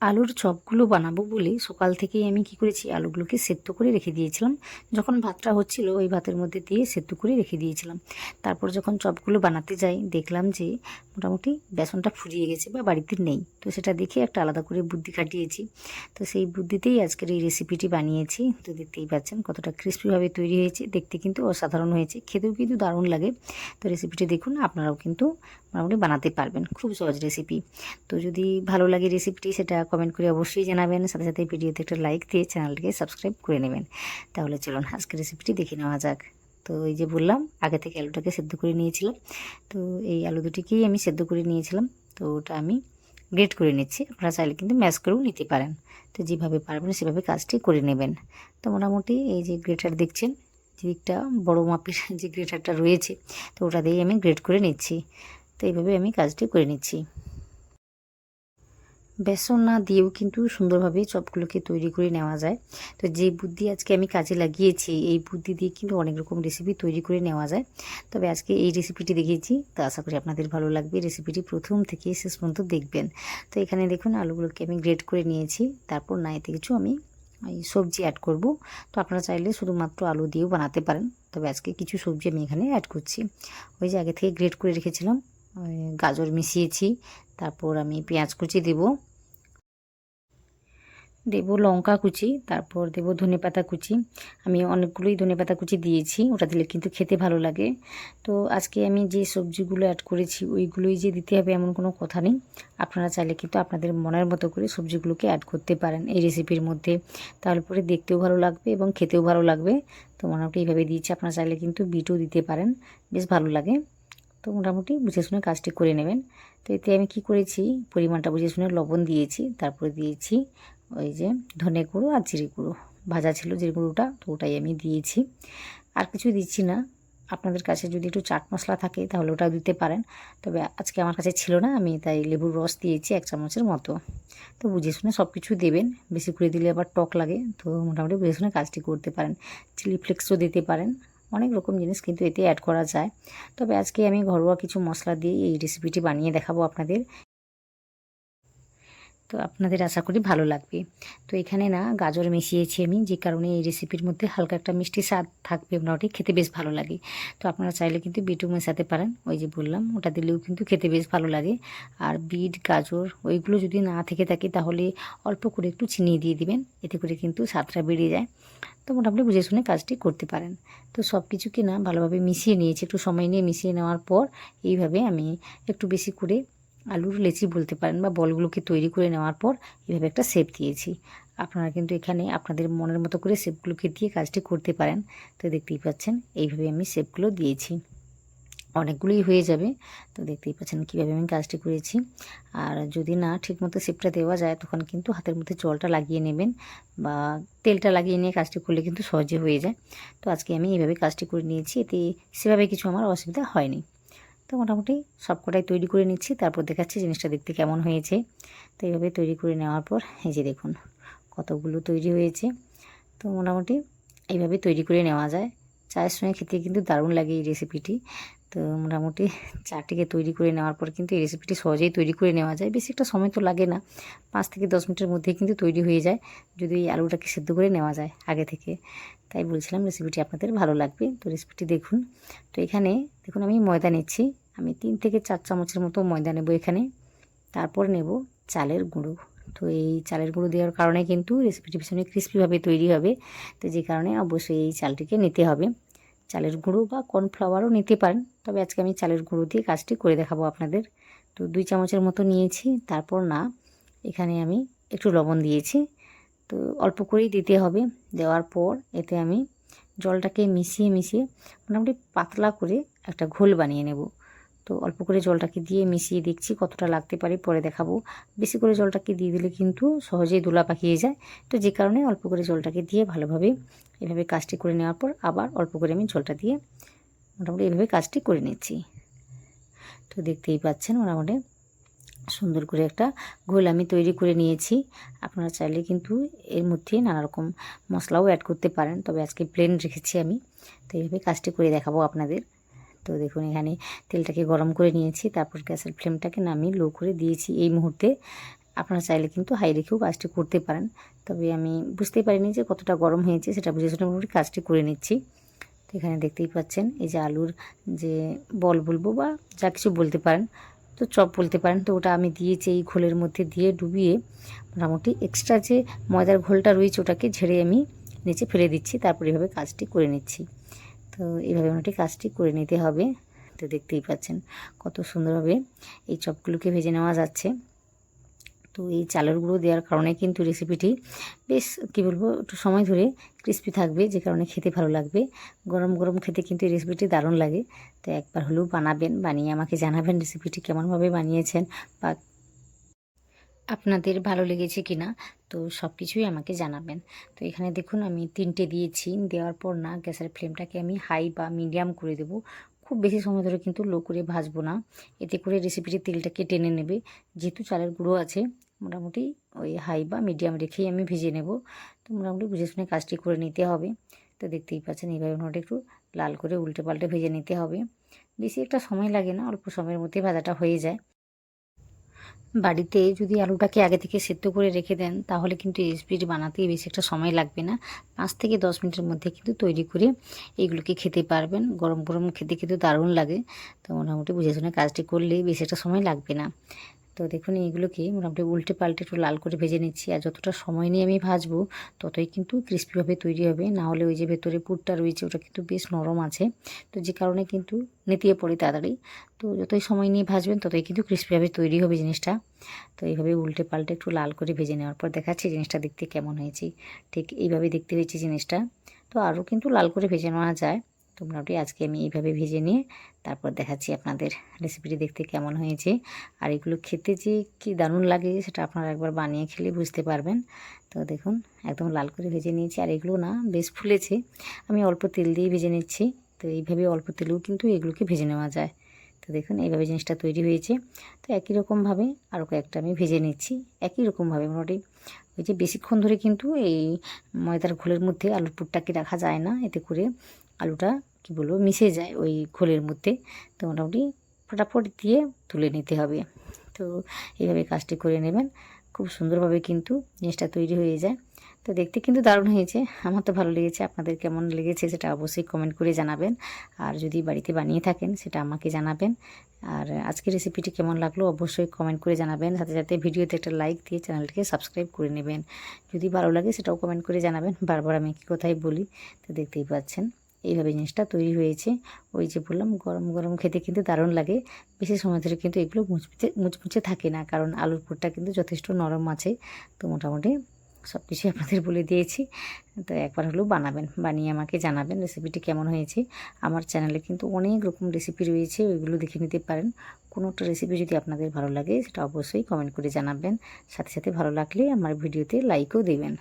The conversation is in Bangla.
আলুর চপগুলো বানাবো বলে সকাল থেকেই আমি কি করেছি, আলুগুলোকে সেদ্ধ করে রেখে দিয়েছিলাম। যখন ভাতটা হচ্ছিল ওই ভাতের মধ্যে দিয়ে সেদ্ধ করে রেখে দিয়েছিলাম। তারপর যখন চপগুলো বানাতে যাই দেখলাম যে মোটামুটি বেসনটা ফুরিয়ে গেছে বা বাড়িতে নেই। তো সেটা দেখে একটা আলাদা করে বুদ্ধি খাটিয়েছি। তো সেই বুদ্ধিতেই আজকের এই রেসিপিটি বানিয়েছি। তো দেখতেই পাচ্ছেন কতটা ক্রিস্পিভাবে তৈরি হয়েছে, দেখতে কিন্তু অসাধারণ হয়েছে, খেতেও কিন্তু দারুণ লাগে। তো রেসিপিটি দেখুন, আপনারাও কিন্তু মোটামুটি বানাতে পারবেন, খুব সহজ রেসিপি। তো যদি ভালো লাগে রেসিপিটি সেটা কমেন্ট করে অবশ্যই জানাবেন, সাথে সাথে ভিডিওতে একটা লাইক দিয়ে চ্যানেলটিকে সাবস্ক্রাইব করে নেবেন। তাহলে চলুন আজকে রেসিপিটি দেখে নেওয়া যাক। তো এই যে বললাম, আগে থেকে আলুটাকে সেদ্ধ করে নিয়েছিলাম। তো এই আলু দুটিকেই আমি সেদ্ধ করে নিয়েছিলাম। তো ওটা আমি গ্রেট করে নিচ্ছি, আপনারা চাইলে কিন্তু ম্যাশ করেও নিতে পারেন। তো যেভাবে পারবেন সেভাবে কাজটি করে নেবেন। তো মোটামুটি এই যে গ্রেটার দেখছেন, যেদিকটা বড়ো মাপের যে গ্রেটারটা রয়েছে, তো ওটা দিয়েই আমি গ্রেট করে নিচ্ছি। তো এইভাবে আমি কাজটি করে নিচ্ছি। বেসন না দিয়েও কিন্তু সুন্দরভাবে চপগুলোকে তৈরি করে নেওয়া যায়। তো যে বুদ্ধি আজকে আমি কাজে লাগিয়েছি, এই বুদ্ধি দিয়ে কিন্তু অনেক রকম রেসিপি তৈরি করে নেওয়া যায়। তবে আজকে এই রেসিপিটি দেখিয়েছি, তো আশা করি আপনাদের ভালো লাগবে। রেসিপিটি প্রথম থেকে শেষ পর্যন্ত দেখবেন। তো এখানে দেখুন আলুগুলোকে আমি গ্রেট করে নিয়েছি। তারপর না এতে কিছু আমি এই সবজি অ্যাড করব। তো আপনারা চাইলে শুধুমাত্র আলু দিয়েও বানাতে পারেন, তবে আজকে কিছু সবজি আমি এখানে অ্যাড করছি। ওই যে আগে থেকে গ্রেট করে রেখেছিলাম, গাজর মিশিয়েছি। তারপর আমি পেঁয়াজ কুচি দেবো, দেবো লঙ্কা কুচি, তারপর দেবো ধনেপাতা কুচি। আমি অনেকগুলোই ধনেপাতা কুচি দিয়েছি, ওটা দিলে কিন্তু খেতে ভালো লাগে। তো আজকে আমি যে সবজিগুলো অ্যাড করেছি ওইগুলোই যে দিতে হবে এমন কোনো কথা নেই। আপনারা চাইলে কিন্তু আপনাদের মনের মতো করে সবজিগুলোকে অ্যাড করতে পারেন এই রেসিপির মধ্যে, তাহলে পরে দেখতেও ভালো লাগবে এবং খেতেও ভালো লাগবে। তো মোটামুটি এইভাবে দিয়েছি, আপনারা চাইলে কিন্তু বিটও দিতে পারেন, বেশ ভালো লাগে। তো মোটামুটি বুঝে শুনে কাজটি করে নেবেন। তো এতে আমি কি করেছি, পরিমাণটা বুঝে শুনে লবণ দিয়েছি, তারপরে দিয়েছি ওই যে ধনে গুঁড়ো আর জিরে গুঁড়ো, ভাজা ছিল জিরে গুঁড়োটা, তো ওটাই আমি দিয়েছি। আর কিছু দিচ্ছি না। আপনাদের কাছে যদি একটু চাট মশলা থাকে তাহলে ওটাও দিতে পারেন, তবে আজকে আমার কাছে ছিল না, আমি তাই লেবুর রস দিয়েছি 1 চামচের মতো। তো বুঝে শুনে সব কিছু দেবেন, বেশি করে দিলে আবার টক লাগে। তো মোটামুটি বুঝে শুনে কাজটি করতে পারেন। চিলি ফ্লেক্সও দিতে পারেন, অনেক রকম জিনিস কিন্তু এতে অ্যাড করা যায়। তবে আজকে আমি ঘরোয়া কিছু মশলা দিয়ে এই রেসিপিটি বানিয়ে দেখাবো আপনাদের। তো আপনাদের আশা করি ভালো লাগবে। তো এখানে না গাজর মিশিয়েছি আমি, যে কারণে এই রেসিপির মধ্যে হালকা একটা মিষ্টি স্বাদ থাকবে, মোটামুটি খেতে বেশ ভালো লাগে। তো আপনারা চাইলে কিন্তু বিটও মেশাতে পারেন, ওই যে বললাম ওটা দিলেও কিন্তু খেতে বেশ ভালো লাগে। আর বিট গাজর ওইগুলো যদি না থেকে থাকে তাহলে অল্প করে একটু চিনি দিয়ে দিবেন, এতে করে কিন্তু স্বাদটা বেড়ে যায়। তো মোটামুটি বুঝে শুনে কাজটি করতে পারেন। তো সব কিছুকে না ভালোভাবে মিশিয়ে নিয়েছি, একটু সময় নিয়ে মিশিয়ে নেওয়ার পর এইভাবে আমি একটু বেশি করে আলুর লেচি বলতে পারেন বা বলগুলোকে তৈরি করে নেওয়ার পর এভাবে একটা শেপ দিয়েছি। আপনারা কিন্তু এখানে আপনাদের মনের মতো করে শেপগুলোকে দিয়ে কাজটি করতে পারেন। তো দেখতেই পাচ্ছেন এইভাবে আমি শেপগুলো দিয়েছি, অনেকগুলোই হয়ে যাবে। তো দেখতেই পাচ্ছেন কীভাবে আমি কাজটি করেছি। আর যদি না ঠিকমতো শেপটা দেওয়া যায় তখন কিন্তু হাতের মধ্যে জলটা লাগিয়ে নেবেন বা তেলটা লাগিয়ে নিয়ে কাজটি করলে কিন্তু সহজে হয়ে যায়। তো আজকে আমি এইভাবে কাজটি করে নিয়েছি, এতে সেভাবে কিছু আমার অসুবিধা হয়নি। তো মোটামুটি সবকটাই তৈরি করে নিচ্ছি, তারপর দেখাচ্ছি জিনিসটা দেখতে কেমন হয়েছে। তো এইভাবে তৈরি করে নেওয়ার পর এই যে দেখুন কতগুলো তৈরি হয়েছে। তো মোটামুটি এইভাবে তৈরি করে নেওয়া যায়, চায়ের সঙ্গে খেতে কিন্তু দারুণ লাগে এই রেসিপিটি। তো মোটামুটি চাটিকে তৈরি করে নেওয়ার পর কিন্তু এই রেসিপিটি সহজেই তৈরি করে নেওয়া যায়, বেশি একটা সময় তো লাগে না, 5 থেকে 10 মিনিটের মধ্যেই কিন্তু তৈরি হয়ে যায়, যদি এই আলুটাকে সেদ্ধ করে নেওয়া যায় আগে থেকে। তাই বলছিলাম রেসিপিটি আপনাদের ভালো লাগবে। তো রেসিপিটি দেখুন। তো এখানে দেখুন আমি ময়দা নিচ্ছি, আমি 3 থেকে 4 চামচের মতো ময়দা নেব এখানে। তারপর নেব চালের গুঁড়ো। তো এই চালের গুঁড়ো দেওয়ার কারণে কিন্তু রেসিপিটি ভীষণ ক্রিস্পিভাবে তৈরি হবে। তো যে কারণে অবশ্যই এই চালটিকে নিতে হবে। চালের গুঁড়ো বা কর্নফ্লাওয়ারও নিতে পারেন, তবে আজকে আমি চালের গুঁড়ো দিয়ে কাজটি করে দেখাবো আপনাদের। তো 2 চামচের মতো নিয়েছি। তারপর না এখানে আমি একটু লবণ দিয়েছি, তো অল্প করেই দিতে হবে। দেওয়ার পর এতে আমি জলটাকে মিশিয়ে মিশিয়ে মোটামুটি পাতলা করে একটা ঘোল বানিয়ে নেব। তো অল্প করে জলটাকে দিয়ে মিশিয়ে দেখছি কতটা লাগতে পারে, পরে দেখাবো। বেশি করে জলটাকে দিয়ে দিলে কিন্তু সহজেই দোলা পাকিয়ে যায়। তো যে কারণে অল্প করে জলটাকে দিয়ে ভালোভাবে এভাবে কাজটি করে নেওয়ার পর আবার অল্প করে আমি জলটা দিয়ে মোটামুটি এভাবে কাজটি করে নিচ্ছি। তো দেখতেই পাচ্ছেন মোটামুটি সুন্দর করে একটা ঘোল আমি তৈরি করে নিয়েছি। আপনারা চাইলে কিন্তু এর মধ্যে নানা রকম মশলাও অ্যাড করতে পারেন, তবে আজকে প্লেন রেখেছি আমি। তো এইভাবে কাজটি করে দেখাবো আপনাদের। তো দেখুন এখানে তেলটাকে গরম করে নিয়েছি, তারপর গ্যাসের ফ্লেমটাকে নামিয়ে লো করে দিয়েছি এই মুহূর্তে। আপনারা চাইলে কিন্তু হাই রেখেও কাজটি করতে পারেন। তবে আমি বুঝতেই পারিনি যে কতটা গরম হয়েছে, সেটা বুঝে শুনে মোটামুটি কাজটি করে নিচ্ছি। তো এখানে দেখতেই পাচ্ছেন এই যে আলুর যে বল বলবো বা যা কিছু বলতে পারেন, তো চপ বলতে পারেন, তো ওটা আমি দিয়েছি এই ঘোলের মধ্যে দিয়ে ডুবিয়ে মোটামুটি এক্সট্রা যে ময়দার ঘোলটা রয়েছে ওটাকে ঝেড়ে আমি নিচে ফেলে দিচ্ছি। তারপর এভাবে কাজটি করে নিচ্ছি। তো এইভাবে মোটামুটি কাজটি করে নিতে হবে। তো দেখতেই পাচ্ছেন কত সুন্দরভাবে এই চপগুলোকে ভেজে নেওয়া যাচ্ছে। তো এই চালের গুঁড়ো দেওয়ার কারণে কিন্তু রেসিপিটি বেশ কী বলবো একটু সময় ধরে ক্রিস্পি থাকবে, যে কারণে খেতে ভালো লাগবে। গরম গরম খেতে কিন্তু এই রেসিপিটি দারুণ লাগে। তো একবার হলেও বানাবেন, বানিয়ে আমাকে জানাবেন রেসিপিটি কেমনভাবে বানিয়েছেন বা আপনাদের ভালো লেগেছে কি না। তো সব কিছুই আমাকে জানাবেন। তো এখানে দেখুন আমি 3টে দিয়েছি, দেওয়ার পর না গ্যাসের ফ্লেমটাকে আমি হাই বা মিডিয়াম করে দেবো। খুব বেশি সময় ধরে কিন্তু লো করে ভাজবো না, এতে করে রেসিপিটি তেলটাকে টেনে নেবে। যেহেতু চালের গুঁড়ো আছে, মোটামুটি ওই হাই বা মিডিয়াম রেখেই আমি ভেজে নেব। তো মোটামুটি বুঝে শুনে কাজটি করে নিতে হবে। তো দেখতেই পাচ্ছেন এইভাবে মোটামুটি একটু লাল করে উল্টে পাল্টে ভেজে নিতে হবে। বেশি একটা সময় লাগে না, অল্প সময়ের মধ্যে ভাজাটা হয়ে যায়। বাড়িতে যদি আলুটাকে আগে থেকে সেদ্ধ করে রেখে দেন, তাহলে কিন্তু এই রেসিপিটি বানাতেই বেশি একটা সময় লাগবে না। 5 থেকে 10 মিনিটের মধ্যে কিন্তু তৈরি করে এইগুলোকে খেতে পারবেন। গরম গরম খেতে কিন্তু দারুণ লাগে। তো মোটামুটি বুঝে শুনে কাজটি করলেই বেশি একটা সময় লাগবে না। তো দেখুন এইগুলোকে মোটামুটি উল্টে পাল্টে একটু লাল করে ভেজে নিচ্ছি। আর যতটা সময় নিয়ে আমি ভাজবো ততই কিন্তু ক্রিস্পিভাবে তৈরি হবে। না হলে ওই যে ভেতরে পুরটা রয়েছে ওটা কিন্তু বেশ নরম আছে, তো যে কারণে কিন্তু নেতিয়ে পড়ে তাড়াতাড়ি। তো যতই সময় নিয়ে ভাজবেন ততই কিন্তু ক্রিস্পিভাবে তৈরি হবে জিনিসটা। তো এইভাবে উল্টে পাল্টে একটু লাল করে ভেজে নেওয়ার পর দেখাচ্ছি জিনিসটা দেখতে কেমন হয়েছে। ঠিক এইভাবে দেখতে হয়েছে জিনিসটা। তো আরও কিন্তু লাল করে ভেজে নেওয়া যায়। তো মোটামুটি আজকে আমি এইভাবে ভেজে নিয়ে তারপর দেখাচ্ছি আপনাদের রেসিপিটি দেখতে কেমন হয়েছে। আর এগুলো খেতে যে কী দারুণ লাগে সেটা আপনারা একবার বানিয়ে খেলে বুঝতে পারবেন। তো দেখুন একদম লাল করে ভেজে নিয়েছি। আর এগুলো না বেশ ফুলেছে, আমি অল্প তেল দিয়ে ভেজে নিচ্ছি। তো এইভাবে অল্প তেলেও কিন্তু এগুলোকে ভেজে নেওয়া যায়। তো দেখুন এইভাবে জিনিসটা তৈরি হয়েছে। তো একই রকমভাবে আরও কয়েকটা আমি ভেজে নিচ্ছি। একই রকমভাবে মোটামুটি ওই যে বেশিক্ষণ ধরে কিন্তু এই ময়দার ঘোলের মধ্যে আলুর পুরটাকে রাখা যায় না, এতে করে আলুটা কী বলবো মিশে যায় ওই ঘোলের মধ্যে। তো মোটামুটি ফটাফট দিয়ে তুলে নিতে হবে। তো এইভাবে কাজটি করে নেবেন, খুব সুন্দরভাবে কিন্তু জিনিসটা তৈরি হয়ে যায়। তো দেখতে কিন্তু দারুণ হয়েছে, আমার তো ভালো লেগেছে। আপনাদের কেমন লেগেছে সেটা অবশ্যই কমেন্ট করে জানাবেন। আর যদি বাড়িতে বানিয়ে থাকেন সেটা আমাকে জানাবেন। আর আজকের রেসিপিটি কেমন লাগলো অবশ্যই কমেন্ট করে জানাবেন। সাথে সাথে ভিডিওতে একটা লাইক দিয়ে চ্যানেলটিকে সাবস্ক্রাইব করে নেবেন। যদি ভালো লাগে সেটাও কমেন্ট করে জানাবেন। বারবার আমি একই কথাই বলি। তো দেখতেই পাচ্ছেন এইভাবে জিনিসটা তৈরি হয়েছে। ওই যে বললাম গরম গরম খেতে কিন্তু দারুণ লাগে। বেশি সময় ধরে কিন্তু এগুলো মুচমুচে থাকে না, কারণ আলুর পুরটা কিন্তু যথেষ্ট নরম আছে। তো মোটামুটি সব কিছুই আপনাদের বলে দিয়েছি। তো একবার হলেও বানাবেন, বানিয়ে আমাকে জানাবেন রেসিপিটি কেমন হয়েছে। আমার চ্যানেলে কিন্তু অনেক রকম রেসিপি রয়েছে, ওইগুলো দেখে নিতে পারেন। কোনো একটা রেসিপি যদি আপনাদের ভালো লাগে সেটা অবশ্যই কমেন্ট করে জানাবেন। সাথে সাথে ভালো লাগলে আমার ভিডিওতে লাইকও দেবেন।